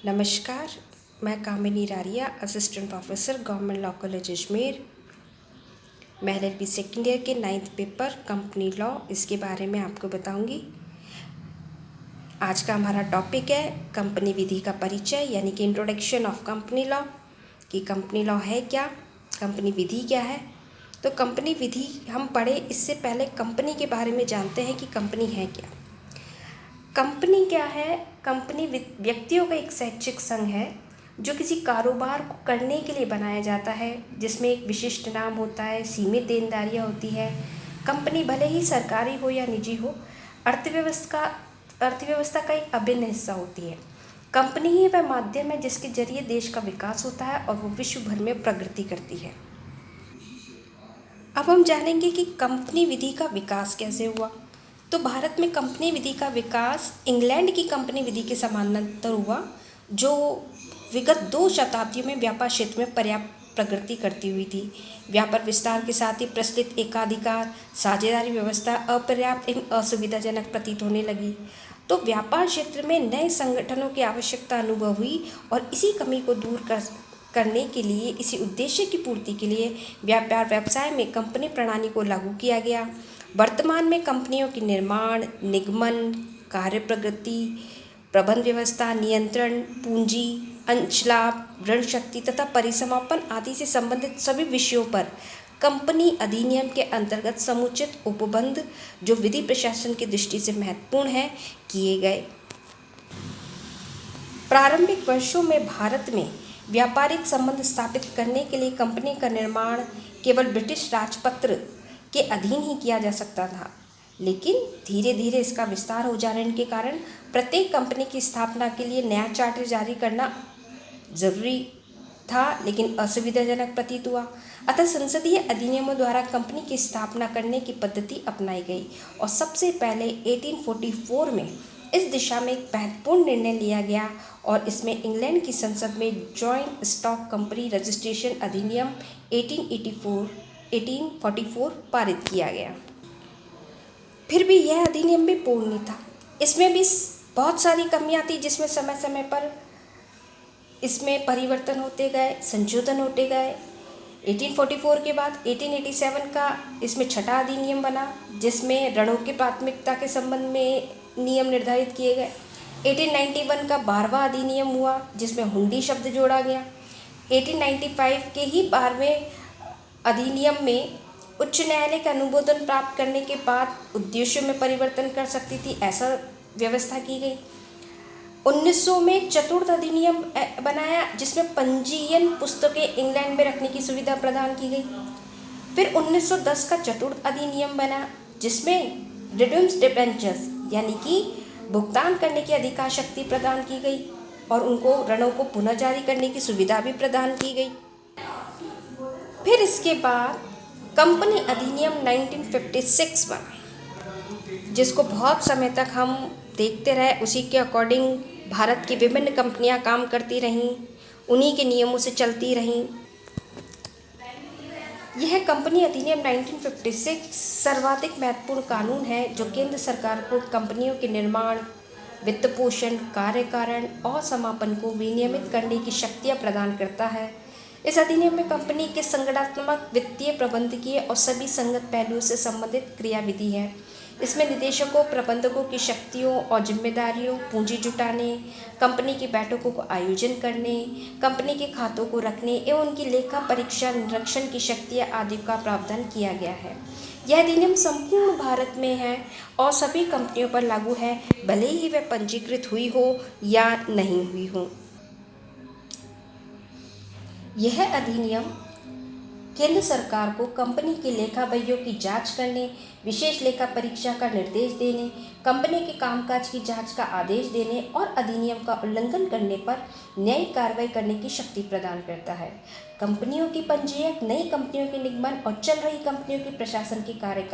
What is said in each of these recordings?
नमस्कार। मैं Kamini Raria, assistant professor government law college Ajmer. मैं LLB सेकेंड ईयर के 9th पेपर कंपनी लॉ, इसके बारे में आपको बताऊंगी। आज का हमारा टॉपिक है कंपनी विधि का परिचय, यानी कि इंट्रोडक्शन ऑफ कंपनी लॉ। कि कंपनी लॉ है क्या, कंपनी विधि क्या है। तो कंपनी विधि हम पढ़े इससे पहले कंपनी के बारे में जानते हैं कि कंपनी है क्या। कंपनी क्या है? कंपनी व्यक्तियों का एक स्वैच्छिक संघ है जो किसी कारोबार को करने के लिए बनाया जाता है, जिसमें एक विशिष्ट नाम होता है, सीमित देनदारियां होती है। कंपनी भले ही सरकारी हो या निजी हो, अर्थव्यवस्था का एक अभिन्न हिस्सा होती है। कंपनी ही वह माध्यम है जिसके जरिए देश का विकास होता है और वो विश्व भर में प्रगति करती है। अब हम जानेंगे कि कंपनी विधि का विकास कैसे हुआ। तो भारत में कंपनी विधि का विकास इंग्लैंड की कंपनी विधि के समानांतर हुआ, जो विगत 2 शताब्दियों में व्यापार क्षेत्र में पर्याप्त प्रगति करती हुई थी। व्यापार विस्तार के साथ ही प्रचलित एकाधिकार साझेदारी व्यवस्था अपर्याप्त एवं असुविधाजनक प्रतीत होने लगी। तो व्यापार क्षेत्र में नए संगठनों की आवश्यकता अनुभव हुई और इसी कमी को दूर करने के लिए, इसी उद्देश्य की पूर्ति के लिए व्यापार व्यवसाय में कंपनी प्रणाली को लागू किया गया। वर्तमान में कंपनियों के निर्माण, निगमन, कार्य प्रगति, प्रबंध व्यवस्था, नियंत्रण, पूंजी, अंश लाभ, ऋण शक्ति तथा परिसमापन आदि से संबंधित सभी विषयों पर कंपनी अधिनियम के अंतर्गत समुचित उपबंध, जो विधि प्रशासन की दृष्टि से महत्वपूर्ण है, किए गए। प्रारंभिक वर्षों में भारत में व्यापारिक संबंध स्थापित करने के लिए कंपनी का निर्माण केवल ब्रिटिश राजपत्र के अधीन ही किया जा सकता था, लेकिन धीरे धीरे इसका विस्तार हो जाने के कारण प्रत्येक कंपनी की स्थापना के लिए नया चार्टर जारी करना जरूरी था, लेकिन असुविधाजनक प्रतीत हुआ। अतः संसदीय अधिनियमों द्वारा कंपनी की स्थापना करने की पद्धति अपनाई गई और सबसे पहले 1844 में इस दिशा में एक महत्वपूर्ण निर्णय लिया गया और इसमें इंग्लैंड की संसद में जॉइंट स्टॉक कंपनी रजिस्ट्रेशन अधिनियम 1844 पारित किया गया। फिर भी यह अधिनियम भी पूर्ण नहीं था। इसमें भी बहुत सारी कमियां थी, जिसमें समय समय पर इसमें परिवर्तन होते गए, संशोधन होते गए। 1844 के बाद 1887 का इसमें छठा अधिनियम बना, जिसमें ऋणों की प्राथमिकता के संबंध में नियम निर्धारित किए गए। 1891 का 12वां अधिनियम हुआ, जिसमें हुंडी शब्द जोड़ा गया। 1895 के ही 12वें अधिनियम में उच्च न्यायालय का अनुमोदन प्राप्त करने के बाद उद्देश्यों में परिवर्तन कर सकती थी, ऐसा व्यवस्था की गई। 1900 में चतुर्थ अधिनियम बनाया, जिसमें पंजीयन पुस्तकें इंग्लैंड में रखने की सुविधा प्रदान की गई। फिर 1910 का चतुर्थ अधिनियम बना, जिसमें रिड्यूम्स डिबेंचर्स यानी कि भुगतान करने की अधिकार शक्ति प्रदान की गई और उनको ऋणों को पुनः जारी करने की सुविधा भी प्रदान की गई। फिर इसके बाद कंपनी अधिनियम 1956 बना, जिसको बहुत समय तक हम देखते रहे। उसी के अकॉर्डिंग भारत की विभिन्न कंपनियां काम करती रहीं, उन्हीं के नियमों से चलती रहीं। यह कंपनी अधिनियम 1956 सर्वाधिक महत्वपूर्ण कानून है, जो केंद्र सरकार को कंपनियों के निर्माण, वित्त पोषण, कार्यकारण और समापन को विनियमित करने की शक्तियाँ प्रदान करता है। इस अधिनियम में कंपनी के संगठनात्मक, वित्तीय, प्रबंधकीय और सभी संगत पहलुओं से संबंधित क्रियाविधि है। इसमें निदेशकों, प्रबंधकों की शक्तियों और जिम्मेदारियों, पूंजी जुटाने, कंपनी की बैठकों को आयोजन करने, कंपनी के खातों को रखने एवं उनकी लेखा परीक्षा निरीक्षण की शक्तियाँ आदि का प्रावधान किया गया है। यह अधिनियम संपूर्ण भारत में है और सभी कंपनियों पर लागू है, भले ही वह पंजीकृत हुई हो या नहीं हुई हो। यह अधिनियम केंद्र सरकार को कंपनी के लेखा बहियों की जांच करने, विशेष लेखा परीक्षा का निर्देश देने, कंपनी के कामकाज की जांच का आदेश देने और अधिनियम का उल्लंघन करने पर न्यायिक कार्रवाई करने की शक्ति प्रदान करता है। कंपनियों की पंजीयक, नई कंपनियों के निगमन और चल रही कंपनियों के प्रशासन के कार्य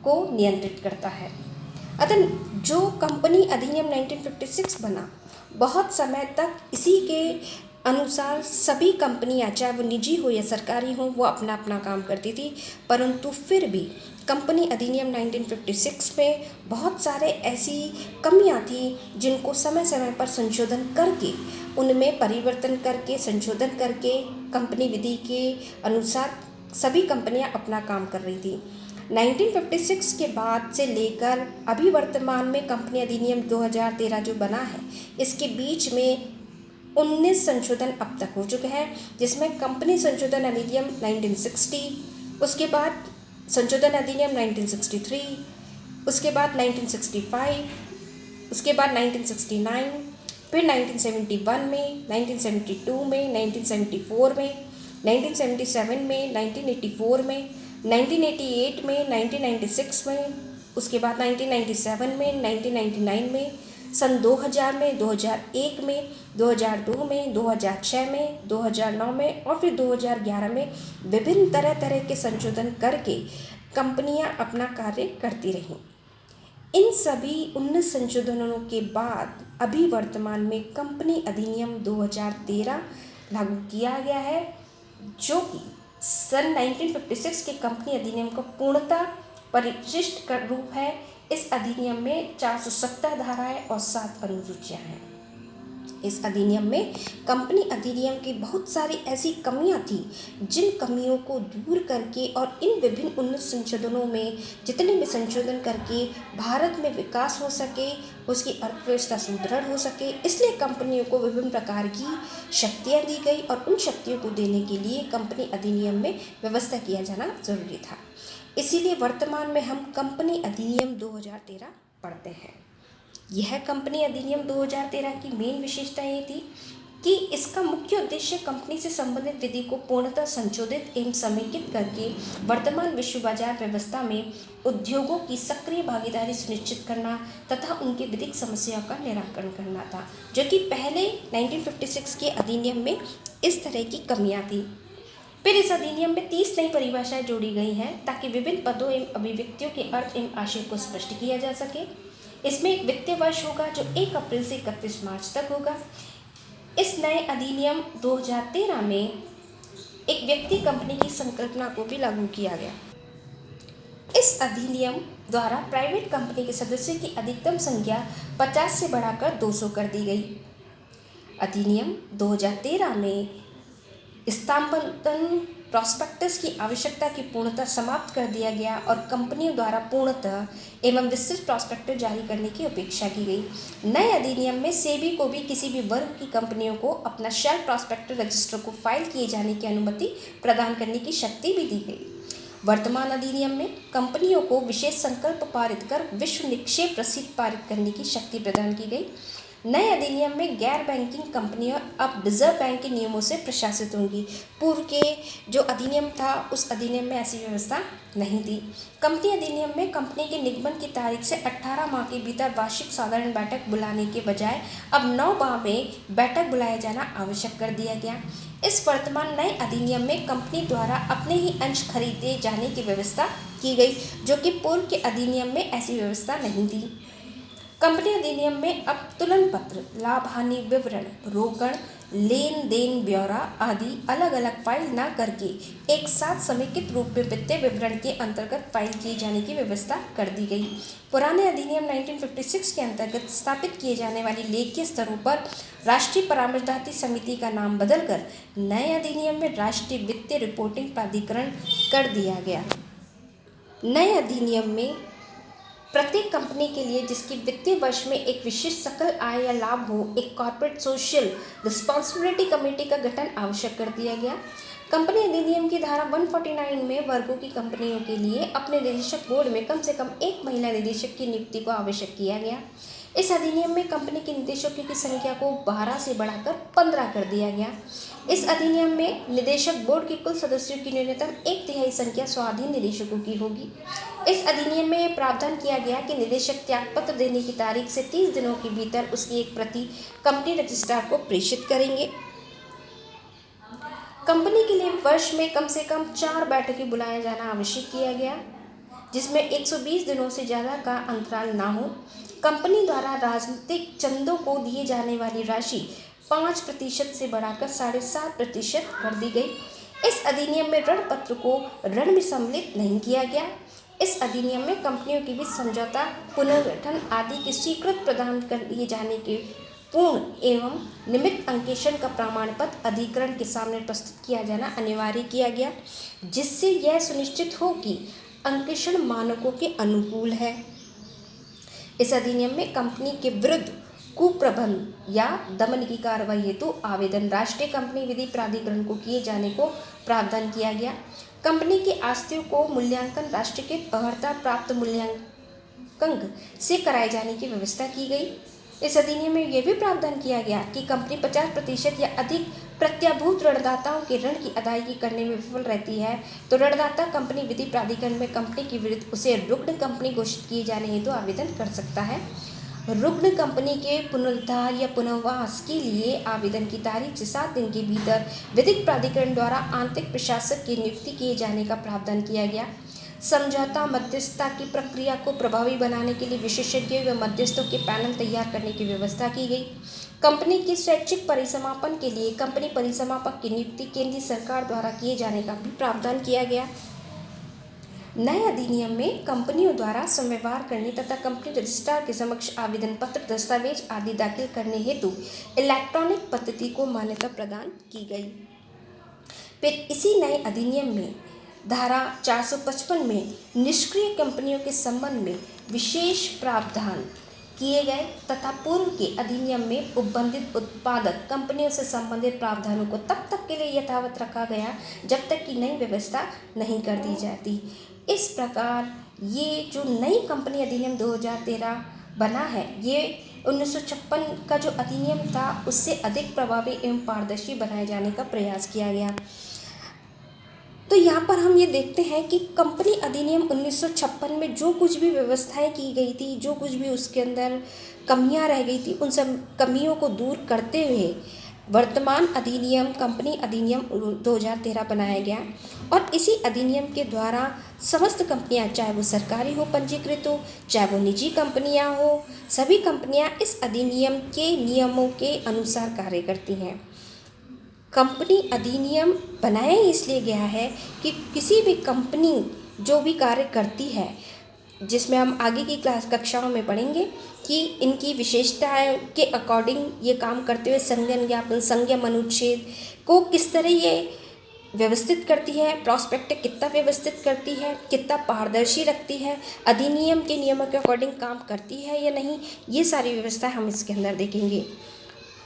को नियंत्रित करता है। अतः जो कंपनी अधिनियम 1956 बना, बहुत समय तक इसी के अनुसार सभी कंपनियां, चाहे वो निजी हो या सरकारी हो, वो अपना अपना काम करती थी। परंतु फिर भी कंपनी अधिनियम 1956 में बहुत सारे ऐसी कमियां थी जिनको समय समय पर संशोधन करके, उनमें परिवर्तन करके, संशोधन करके कंपनी विधि के अनुसार सभी कंपनियां अपना काम कर रही थी। 1956 के बाद से लेकर अभी वर्तमान में कंपनी अधिनियम 2013 जो बना है, इसके बीच में 19 संशोधन अब तक हो चुके हैं, जिसमें कंपनी संशोधन अधिनियम 1960, उसके बाद संशोधन अधिनियम 1963, उसके बाद 1965, उसके बाद 1969, फिर 1971 में, 1972 में, 1974 में, 1977 में, 1984 में, 1988 में, 1996 में, उसके बाद 1997 में, 1999 में, सन 2000 में, 2001 में, 2002 में, 2006 में, 2009 में और फिर 2011 में विभिन्न तरह तरह के संशोधन करके कंपनियां अपना कार्य करती रहीं। इन सभी 19 संशोधनों के बाद अभी वर्तमान में कंपनी अधिनियम 2013 लागू किया गया है, जो कि सन 1956 के कंपनी अधिनियम का पूर्णतः परिशिष्ट रूप है। इस अधिनियम में 470 धाराएं और 7 अनुसूचियां हैं। इस अधिनियम में कंपनी अधिनियम की बहुत सारी ऐसी कमियां थी, जिन कमियों को दूर करके और इन विभिन्न 19 संशोधनों में जितने भी संशोधन करके भारत में विकास हो सके, उसकी अर्थव्यवस्था सुदृढ़ हो सके, इसलिए कंपनियों को विभिन्न प्रकार की शक्तियां दी गई और उन शक्तियों को देने के लिए कंपनी अधिनियम में व्यवस्था किया जाना जरूरी था। इसीलिए वर्तमान में हम कंपनी अधिनियम 2013 पढ़ते हैं। यह कंपनी अधिनियम 2013 की मेन विशेषता ये थी कि इसका मुख्य उद्देश्य कंपनी से संबंधित विधि को पूर्णतः संशोधित एवं समेकित करके वर्तमान विश्व बाजार व्यवस्था में उद्योगों की सक्रिय भागीदारी सुनिश्चित करना तथा उनकी विधिक समस्याओं का निराकरण करना था, जो कि पहले 1956 के अधिनियम में इस तरह की कमियां थी। फिर इस अधिनियम में 30 नई परिभाषाएं जोड़ी गई हैं ताकि विभिन्न पदों एवं अभिव्यक्तियों के अर्थ एवं आशय को स्पष्ट किया जा सके। इसमें एक वित्तीय वर्ष होगा जो 1 अप्रैल से 31 मार्च तक होगा। इस नए अधिनियम 2013 में एक व्यक्ति कंपनी की संकल्पना को भी लागू किया गया। इस अधिनियम द्वारा प्राइवेट कंपनी के सदस्यों की अधिकतम संख्या 50 से बढ़ाकर 200 कर दी गई। अधिनियम 2013 में स्थानांतरण प्रॉस्पेक्टस की आवश्यकता की पूर्णतः समाप्त कर दिया गया और कंपनियों द्वारा पूर्णतः एवं विस्तृत प्रॉस्पेक्टस जारी करने की अपेक्षा की गई। नए अधिनियम में सेबी को भी किसी भी वर्ग की कंपनियों को अपना शेयर प्रॉस्पेक्टस रजिस्टर को फाइल किए जाने की अनुमति प्रदान करने की शक्ति भी दी गई। वर्तमान अधिनियम में कंपनियों को विशेष संकल्प पारित कर विश्व निक्षेप रसीद पारित करने की शक्ति प्रदान की गई। नए अधिनियम में गैर बैंकिंग कंपनियां अब रिजर्व बैंक के नियमों से प्रशासित होंगी। पूर्व के जो अधिनियम था उस अधिनियम में ऐसी व्यवस्था नहीं थी। कंपनी अधिनियम में कंपनी के निगमन की तारीख से 18 माह के भीतर वार्षिक साधारण बैठक बुलाने के बजाय अब 9 माह में बैठक बुलाया जाना आवश्यक कर दिया गया। इस वर्तमान नए अधिनियम में कंपनी द्वारा अपने ही अंश खरीदे जाने की व्यवस्था की गई, जो कि पूर्व के अधिनियम में ऐसी व्यवस्था नहीं थी। कंपनी अधिनियम में अब तुलन पत्र, लाभ हानि विवरण, रोकड़, लेन देन ब्यौरा आदि अलग अलग फाइल न करके एक साथ समेकित रूप में वित्तीय विवरण के अंतर्गत फाइल किए जाने की व्यवस्था कर दी गई। पुराने अधिनियम 1956 के अंतर्गत स्थापित किए जाने वाली लेखीय स्तरों पर राष्ट्रीय परामर्शदात्री समिति का नाम बदलकर नए अधिनियम में राष्ट्रीय वित्तीय रिपोर्टिंग प्राधिकरण कर दिया गया। नए अधिनियम में प्रत्येक कंपनी के लिए जिसकी वित्तीय वर्ष में एक विशिष्ट सकल आय या लाभ हो, एक कॉर्पोरेट सोशल रिस्पॉन्सिबिलिटी कमेटी का गठन आवश्यक कर दिया गया। कंपनी अधिनियम की धारा 149 में वर्गों की कंपनियों के लिए अपने निदेशक बोर्ड में कम से कम एक महिला निदेशक की नियुक्ति को आवश्यक किया गया। इस अधिनियम में कंपनी के निदेशकों की संख्या को 12 से बढ़ाकर 15 कर दिया गया। इस अधिनियम में निदेशक बोर्ड के कुल सदस्यों की न्यूनतम 1/3 संख्या स्वाधीन निदेशकों की होगी। इस अधिनियम में यह प्रावधान किया गया कि निदेशक त्यागपत्र देने की तारीख से 30 दिनों के भीतर उसकी एक प्रति कंपनी रजिस्ट्रार को प्रेषित करेंगे। कंपनी के लिए वर्ष में कम से कम 4 बैठकें बुलाया जाना आवश्यक किया गया, जिसमें 120 दिनों से ज़्यादा का अंतराल ना हो। कंपनी द्वारा राजनीतिक चंदों को दिए जाने वाली राशि 5% से बढ़ाकर 7.5% कर दी गई। इस अधिनियम में ऋण पत्र को ऋण में सम्मिलित नहीं किया गया। इस अधिनियम में कंपनियों के बीच समझौता, पुनर्गठन आदि की स्वीकृति प्रदान कर दिए जाने के पूर्ण एवं नियमित अंकेक्षण का प्रमाण पत्र अधिकरण के सामने प्रस्तुत किया जाना अनिवार्य किया गया, जिससे यह सुनिश्चित हो कि अंकेक्षण मानकों के अनुकूल है। इस अधिनियम में कंपनी के विरुद्ध कुप्रबंधन या दमन की कार्रवाई हेतु आवेदन राष्ट्रीय कंपनी विधि प्राधिकरण को किए जाने को प्रावधान किया गया। कंपनी की आस्तियों को मूल्यांकन राष्ट्रीयकृत अर्हता प्राप्त मूल्यांकन से कराए जाने की व्यवस्था की गई। इस अधिनियम में यह भी प्रावधान किया गया कि कंपनी 50% या अधिक प्रत्याभूत ऋणदाताओं के ऋण की अदायगी करने में विफल रहती है तो ऋणदाता कंपनी विधि प्राधिकरण में कंपनी के विरुद्ध उसे रुग्ण कंपनी घोषित किए जाने हेतु आवेदन कर सकता है। रुग्ण कंपनी के पुनरुद्धार या पुनर्वास के लिए आवेदन की तारीख से 7 दिन के भीतर विधिक प्राधिकरण द्वारा आंतरिक प्रशासक की नियुक्ति किए जाने का प्रावधान किया गया। समझौता मध्यस्थता की प्रक्रिया को प्रभावी बनाने के लिए विशेषज्ञों व मध्यस्थों के पैनल तैयार करने की व्यवस्था की गई। कंपनी की स्वैच्छिक परिसमापन के लिए कंपनी परिसमापक की नियुक्ति केंद्रीय सरकार द्वारा किए जाने का भी प्रावधान किया गया। नए अधिनियम में कंपनियों द्वारा संव्यवहार करने तथा कंपनी रजिस्ट्रार के समक्ष आवेदन पत्र, दस्तावेज आदि दाखिल करने हेतु इलेक्ट्रॉनिक पद्धति को मान्यता प्रदान की गई। फिर इसी नए अधिनियम में धारा 455 में निष्क्रिय कंपनियों के संबंध में विशेष प्रावधान किए गए तथा पूर्व के अधिनियम में उपबंधित उत्पादक कंपनियों से संबंधित प्रावधानों को तब तक के लिए यथावत रखा गया जब तक कि नई व्यवस्था नहीं कर दी जाती। इस प्रकार ये जो नई कंपनी अधिनियम 2013 बना है, ये 1956 का जो अधिनियम था उससे अधिक प्रभावी एवं पारदर्शी बनाए जाने का प्रयास किया गया। तो यहाँ पर हम ये देखते हैं कि कंपनी अधिनियम 1956 में जो कुछ भी व्यवस्थाएं की गई थी, जो कुछ भी उसके अंदर कमियां रह गई थी, उन सब कमियों को दूर करते हुए वर्तमान अधिनियम कंपनी अधिनियम 2013 बनाया गया। और इसी अधिनियम के द्वारा समस्त कंपनियां, चाहे वो सरकारी हो पंजीकृत हो, चाहे वो निजी कंपनियां हो, सभी कंपनियां इस अधिनियम के नियमों के अनुसार कार्य करती हैं। कंपनी अधिनियम बनाया इसलिए गया है कि किसी भी कंपनी जो भी कार्य करती है, जिसमें हम आगे की कक्षाओं में पढ़ेंगे कि इनकी विशेषताएं के अकॉर्डिंग ये काम करते हुए संज्ञान ज्ञापन, संज्ञा अनुच्छेद को किस तरह ये व्यवस्थित करती है, प्रॉस्पेक्ट कितना व्यवस्थित करती है, कितना पारदर्शी रखती है, अधिनियम के नियमों के अकॉर्डिंग काम करती है या नहीं, ये सारी व्यवस्थाएं हम इसके अंदर देखेंगे।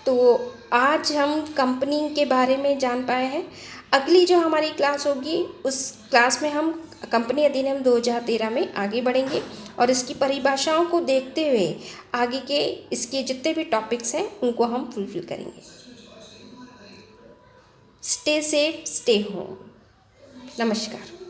तो आज हम कंपनी के बारे में जान पाए हैं। अगली जो हमारी क्लास होगी उस क्लास में हम कंपनी अधिनियम 2013 में आगे बढ़ेंगे और इसकी परिभाषाओं को देखते हुए आगे के इसके जितने भी टॉपिक्स हैं उनको हम फुलफिल करेंगे। Stay safe, stay home. नमस्कार।